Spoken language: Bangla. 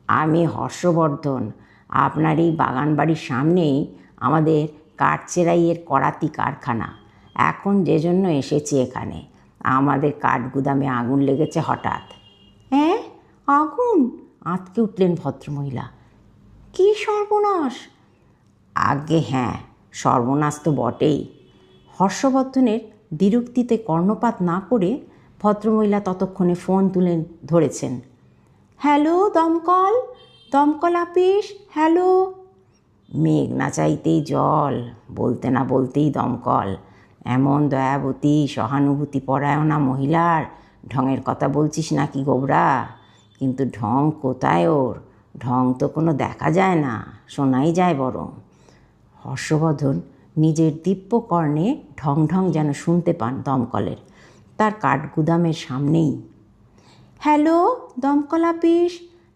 আমি হর্ষবর্ধন। আপনার এই বাগান বাড়ির সামনেই আমাদের কাঠচেরাইয়ের করাতি কারখানা। এখন যে জন্য এসেছি এখানে, আমাদের কাঠ গুদামে আগুন লেগেছে হঠাৎ। হ্যাঁ, আগুন? আঁতকে উঠলেন ভদ্রমহিলা। কী সর্বনাশ! আজ্ঞে হ্যাঁ, সর্বনাশ তো বটেই। হর্ষবর্ধনের দ্বিরুক্তিতে কর্ণপাত না করে ভদ্রমহিলা ততক্ষণে ফোন তুলে ধরেছেন। হ্যালো, দমকল, দমকল আপিস, হ্যালো। মেঘ না চাইতেই জল, বলতে না বলতেই দমকল। এমন দয়াবতী সহানুভূতি পরায়ণা মহিলার ঢঙের কথা বলছিস নাকি গোবরা? কিন্তু ঢং কোথায় ওর? ঢং তো কোনো দেখা যায় না, শোনাই যায় বরং। হর্ষবর্ধন নিজের দিব্য কর্ণে ঢং ঢং যেন শুনতে পান দমকলের, তার কাঠগুদামের সামনেই। হ্যালো, দমকল আপিস,